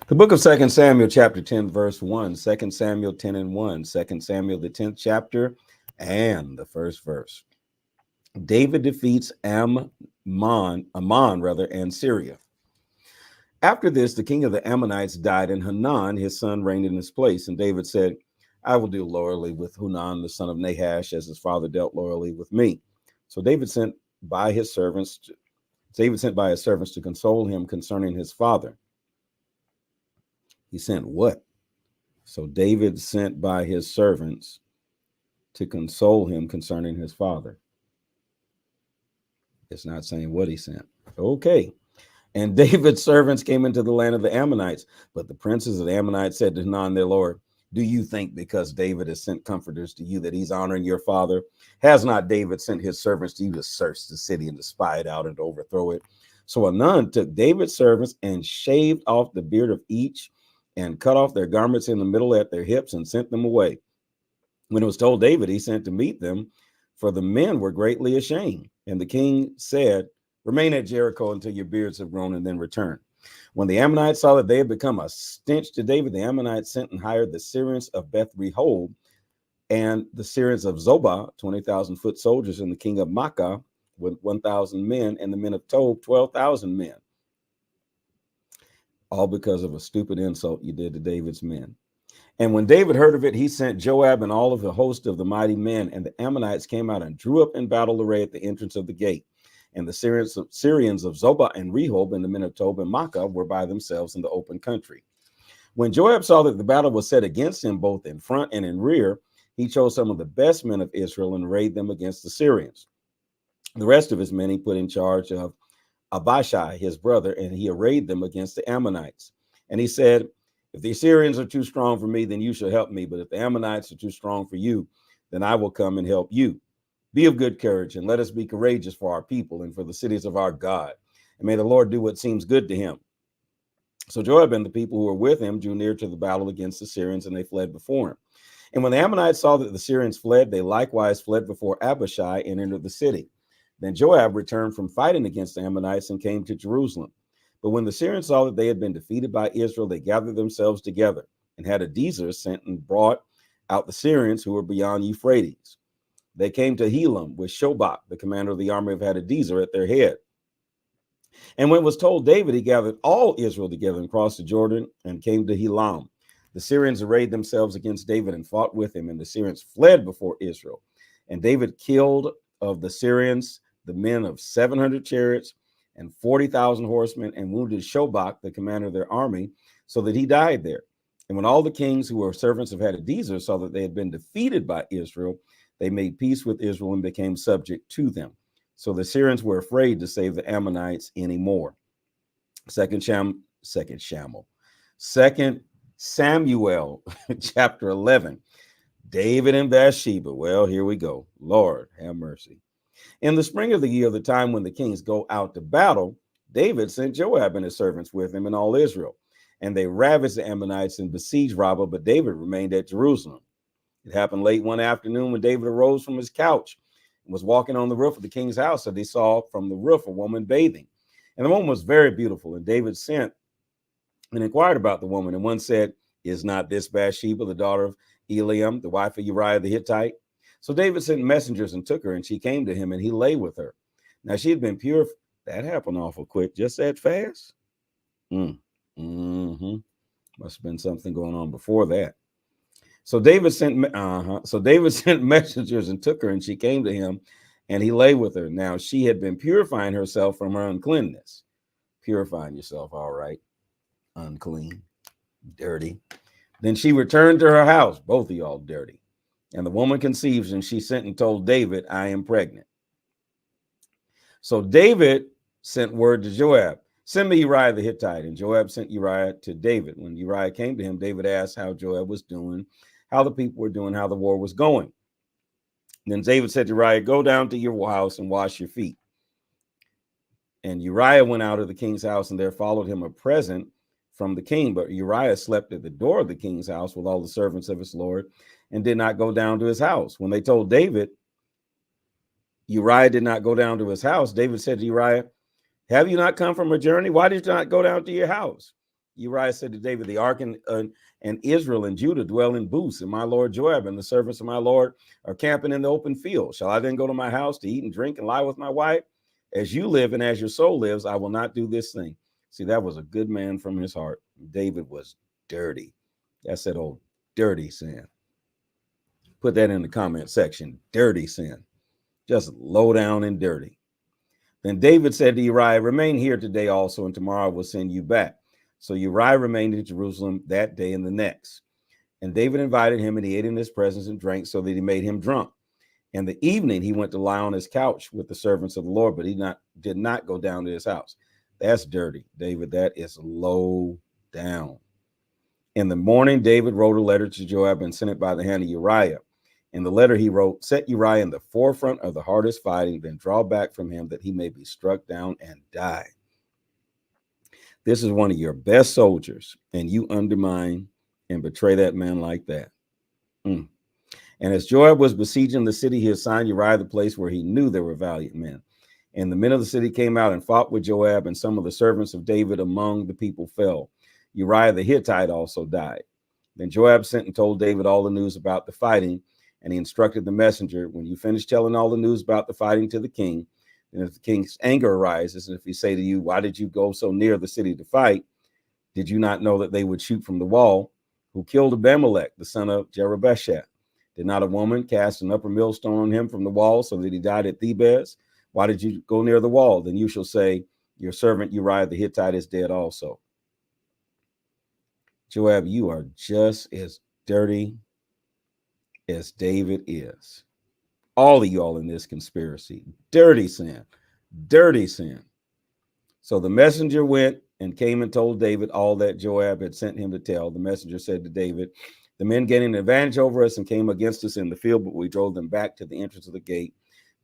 The book of Second Samuel, chapter 10, verse 1. 2 Samuel 10 and 1. 2 Samuel, the 10th chapter, and the first verse. David defeats Ammon, and Syria. After this, the king of the Ammonites died, and Hanun, his son, reigned in his place. And David said, I will deal loyally with Hanun, the son of Nahash, as his father dealt loyally with me. So David sent by his servants to console him concerning his father. He sent what? So David sent by his servants to console him concerning his father. It's not saying what he sent. Okay. And David's servants came into the land of the Ammonites, but the princes of the Ammonites said to Hanun their lord, do you think because David has sent comforters to you that he's honoring your father? Has not David sent his servants to you to search the city and to spy it out and to overthrow it? So Hanun took David's servants and shaved off the beard of each and cut off their garments in the middle at their hips and sent them away. When it was told David, he sent to meet them, for the men were greatly ashamed. And the king said, remain at Jericho until your beards have grown and then return. When the Ammonites saw that they had become a stench to David, the Ammonites sent and hired the Syrians of Beth Rehob and the Syrians of Zobah, 20,000 foot soldiers, and the king of Makkah with 1,000 men, and the men of Tob, 12,000 men. All because of a stupid insult you did to David's men. And when David heard of it, he sent Joab and all of the host of the mighty men, and the Ammonites came out and drew up in battle array at the entrance of the gate. And the Syrians of Zobah and Rehob and the men of Tob and Makkah were by themselves in the open country. When Joab saw that the battle was set against him both in front and in rear, he chose some of the best men of Israel and arrayed them against the Syrians. The rest of his men he put in charge of Abishai, his brother, and he arrayed them against the Ammonites. And he said, if the Assyrians are too strong for me, then you shall help me. But if the Ammonites are too strong for you, then I will come and help you. Be of good courage, and let us be courageous for our people and for the cities of our God. And may the Lord do what seems good to him. So Joab and the people who were with him drew near to the battle against the Syrians, and they fled before him. And when the Ammonites saw that the Syrians fled, they likewise fled before Abishai and entered the city. Then Joab returned from fighting against the Ammonites and came to Jerusalem. But when the Syrians saw that they had been defeated by Israel, they gathered themselves together and Hadadezer sent and brought out the Syrians who were beyond Euphrates. They came to Helam with Shobach, the commander of the army of Hadadezer, at their head. And when it was told David, he gathered all Israel together and crossed the Jordan and came to Helam. The Syrians arrayed themselves against David and fought with him, and the Syrians fled before Israel. And David killed of the Syrians the men of 700 chariots and 40,000 horsemen, and wounded Shobach, the commander of their army, so that he died there. And when all the kings who were servants of Hadadezer saw that they had been defeated by Israel, they made peace with Israel and became subject to them. So the Syrians were afraid to save the Ammonites anymore. Second Samuel, chapter 11. David and Bathsheba. Well, here we go. Lord, have mercy. In the spring of the year, the time when the kings go out to battle, David sent Joab and his servants with him and all Israel. And they ravaged the Ammonites and besieged Rabbah, but David remained at Jerusalem. It happened late one afternoon when David arose from his couch and was walking on the roof of the king's house, that he saw from the roof a woman bathing. And the woman was very beautiful. And David sent and inquired about the woman. And one said, is not this Bathsheba, the daughter of Eliam, the wife of Uriah the Hittite? So David sent messengers and took her, and she came to him, and he lay with her. Now she had been pure. That happened awful quick, just that fast. Must have been something going on before that. So David sent messengers and took her, and she came to him, and he lay with her. Now she had been purifying herself from her uncleanness. Purifying yourself, all right. Unclean, dirty. Then she returned to her house, both of y'all dirty. And the woman conceives, and she sent and told David, I am pregnant. So David sent word to Joab, send me Uriah the Hittite. And Joab sent Uriah to David. When Uriah came to him, David asked how Joab was doing, how the people were doing, how the war was going. And then David said to Uriah, go down to your house and wash your feet. And Uriah went out of the king's house, and there followed him a present from the king. But Uriah slept at the door of the king's house with all the servants of his lord, and did not go down to his house. When they told David, Uriah did not go down to his house, David said to Uriah, have you not come from a journey? Why did you not go down to your house? Uriah said to David, the ark and Israel and Judah dwell in booths, and my lord Joab and the servants of my lord are camping in the open field. Shall I then go to my house to eat and drink and lie with my wife? As you live and as your soul lives, I will not do this thing. See, that was a good man from his heart. David was dirty. That's that old dirty sin. Put that in the comment section. Dirty sin. Just low down and dirty. Then David said to Uriah, remain here today also, and tomorrow I will send you back. So Uriah remained in Jerusalem that day and the next. And David invited him, and he ate in his presence and drank, so that he made him drunk. In the evening, he went to lie on his couch with the servants of the Lord, but he did not go down to his house. That's dirty, David. That is low down. In the morning, David wrote a letter to Joab and sent it by the hand of Uriah. In the letter he wrote, set Uriah in the forefront of the hardest fighting, then draw back from him that he may be struck down and die. This is one of your best soldiers, and you undermine and betray that man like that. And as Joab was besieging the city, he assigned Uriah the place where he knew there were valiant men. And the men of the city came out and fought with Joab, and some of the servants of David among the people fell. Uriah the Hittite also died. Then Joab sent and told David all the news about the fighting, and he instructed the messenger, when you finish telling all the news about the fighting to the king, and if the king's anger arises, and if he say to you, why did you go so near the city to fight? Did you not know that they would shoot from the wall? Who killed Abimelech, the son of Jerubbaal? Did not a woman cast an upper millstone on him from the wall so that he died at Thebez? Why did you go near the wall? Then you shall say, your servant Uriah the Hittite is dead also. Joab, you are just as dirty as David is. All of y'all in this conspiracy. Dirty sin. Dirty sin. So the messenger went and came and told David all that Joab had sent him to tell. The messenger said to David, the men gained an advantage over us and came against us in the field, but we drove them back to the entrance of the gate.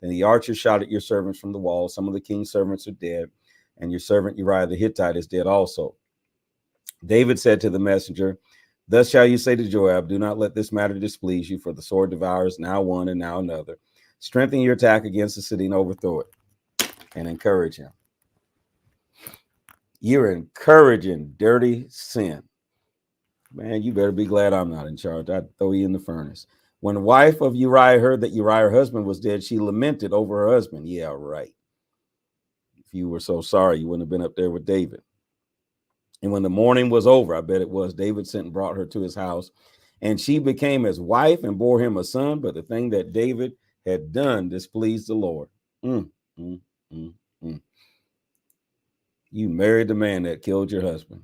Then the archers shot at your servants from the wall. Some of the king's servants are dead, and your servant Uriah the Hittite is dead also. David said to the messenger, thus shall you say to Joab, do not let this matter displease you, for the sword devours now one and now another. Strengthen your attack against the city and overthrow it, and encourage him. You're encouraging dirty sin. Man, you better be glad I'm not in charge. I'd throw you in the furnace. When the wife of Uriah heard that Uriah, her husband, was dead, she lamented over her husband. Yeah, right. If you were so sorry, you wouldn't have been up there with David. And when the mourning was over, I bet it was, David sent and brought her to his house, and she became his wife and bore him a son. But the thing that David had done displeased the Lord. You married the man that killed your husband.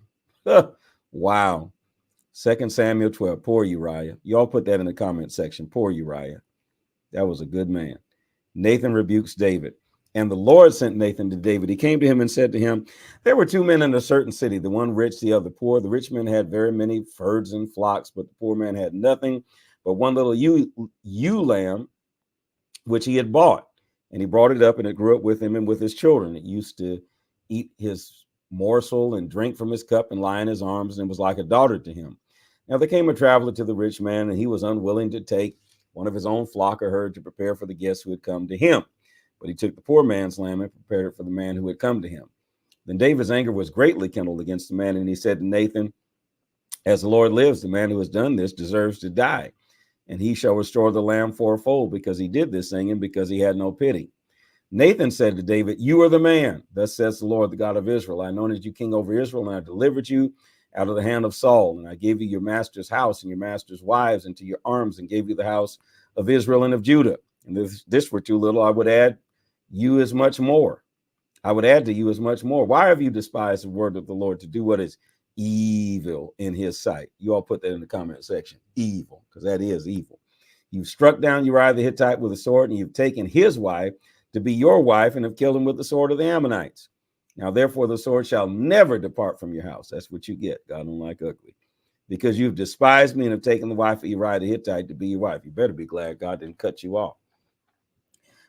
Wow. 2 Samuel 12. Poor Uriah. Y'all put that in the comment section. Poor Uriah. That was a good man. Nathan rebukes David. And the Lord sent Nathan to David. He came to him and said to him, there were two men in a certain city, the one rich, the other poor. The rich man had very many herds and flocks, but the poor man had nothing but one little ewe lamb, which he had bought. And he brought it up, and it grew up with him and with his children. It used to eat his morsel and drink from his cup and lie in his arms, and was like a daughter to him. Now there came a traveler to the rich man, and he was unwilling to take one of his own flock or herd to prepare for the guests who had come to him. But he took the poor man's lamb and prepared it for the man who had come to him. Then David's anger was greatly kindled against the man, and he said to Nathan, as the Lord lives, the man who has done this deserves to die, and he shall restore the lamb fourfold, because he did this thing and because he had no pity. Nathan said to David, you are the man. Thus says the Lord, the God of Israel. I anointed you king over Israel, and I delivered you out of the hand of Saul. And I gave you your master's house and your master's wives into your arms, and gave you the house of Israel and of Judah. And if this were too little, I would add you as much more. I would add to you as much more. Why have you despised the word of the Lord to do what is evil in his sight? You all put that in the comment section. Evil, because that is evil. You've struck down Uriah the Hittite with a sword, and you've taken his wife to be your wife, and have killed him with the sword of the Ammonites. Now, therefore, the sword shall never depart from your house. That's what you get. God don't like ugly. Because you've despised me and have taken the wife of Uriah the Hittite to be your wife. You better be glad God didn't cut you off.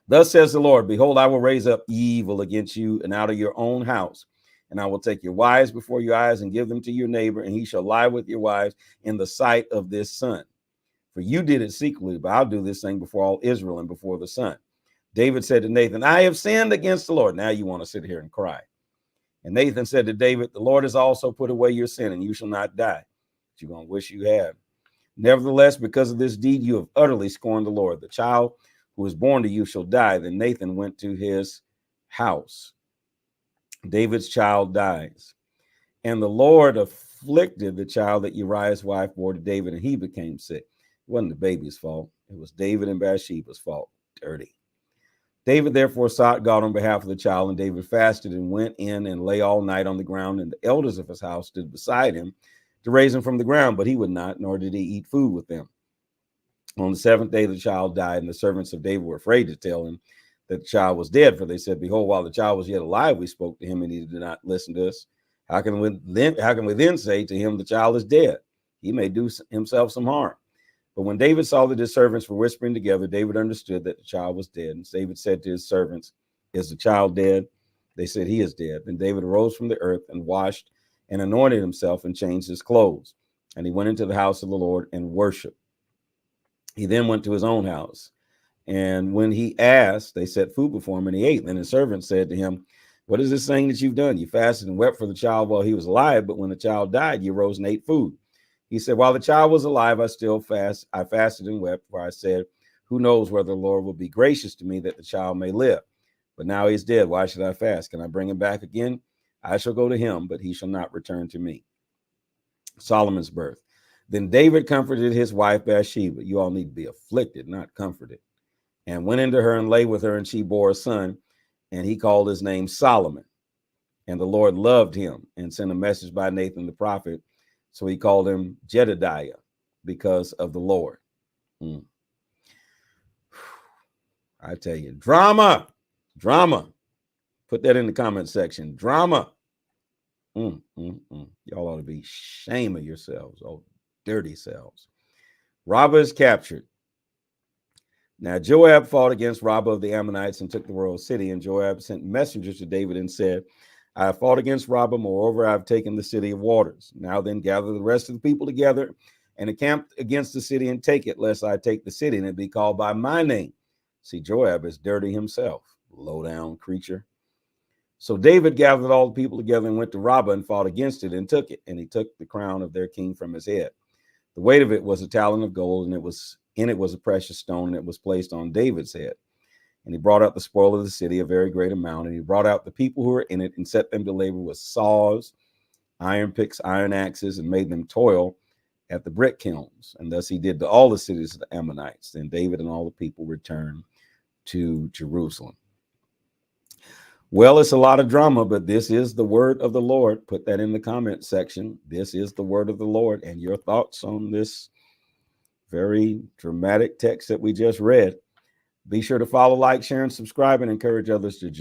Thus says the Lord, behold, I will raise up evil against you and out of your own house. And I will take your wives before your eyes and give them to your neighbor, and he shall lie with your wives in the sight of this sun. For you did it secretly, but I'll do this thing before all Israel and before the sun. David said to Nathan, I have sinned against the Lord. Now you want to sit here and cry. And Nathan said to David, the Lord has also put away your sin, and you shall not die. But you're going to wish you had. Nevertheless, because of this deed, you have utterly scorned the Lord. The child who is born to you shall die. Then Nathan went to his house. David's child dies. And the Lord afflicted the child that Uriah's wife bore to David, and he became sick. It wasn't the baby's fault. It was David and Bathsheba's fault. Dirty. David therefore sought God on behalf of the child, and David fasted and went in and lay all night on the ground, and the elders of his house stood beside him to raise him from the ground, but he would not, nor did he eat food with them. On the seventh day, the child died, and the servants of David were afraid to tell him that the child was dead, for they said, behold, while the child was yet alive, we spoke to him, and he did not listen to us. How can we then say to him, the child is dead? He may do himself some harm. But when David saw that his servants were whispering together, David understood that the child was dead. And David said to his servants, is the child dead? They said, he is dead. Then David arose from the earth and washed and anointed himself and changed his clothes. And he went into the house of the Lord and worshiped. He then went to his own house. And when he asked, they set food before him, and he ate. Then his servant said to him, what is this thing that you've done? You fasted and wept for the child while he was alive, but when the child died, you rose and ate food. He said, while the child was alive, I fasted and wept, for I said, who knows whether the Lord will be gracious to me that the child may live. But now he's dead. Why should I fast? Can I bring him back again? I shall go to him, but he shall not return to me. Solomon's birth. Then David comforted his wife Bathsheba. You all need to be afflicted, not comforted. And went into her and lay with her, and she bore a son, and he called his name Solomon. And the Lord loved him and sent a message by Nathan the prophet. So he called him Jedediah because of the Lord. I tell you, drama. Put that in the comment section. Drama. Y'all ought to be ashamed of yourselves. Oh, dirty selves. Rabbah is captured. Now Joab fought against Rabbah of the Ammonites and took the royal city. And Joab sent messengers to David and said, I have fought against Rabbah. Moreover, I have taken the city of waters. Now then, gather the rest of the people together and encamp against the city and take it, lest I take the city and it be called by my name. See, Joab is dirty himself, low down creature. So David gathered all the people together and went to Rabbah and fought against it and took it. And he took the crown of their king from his head. The weight of it was a talent of gold, and in it was a precious stone, and it was placed on David's head. And he brought out the spoil of the city, a very great amount. And he brought out the people who were in it and set them to labor with saws, iron picks, iron axes, and made them toil at the brick kilns. And thus he did to all the cities of the Ammonites. Then David and all the people returned to Jerusalem. Well, it's a lot of drama, but this is the word of the Lord. Put that in the comment section. This is the word of the Lord. And your thoughts on this very dramatic text that we just read. Be sure to follow, like, share, and subscribe, and encourage others to join.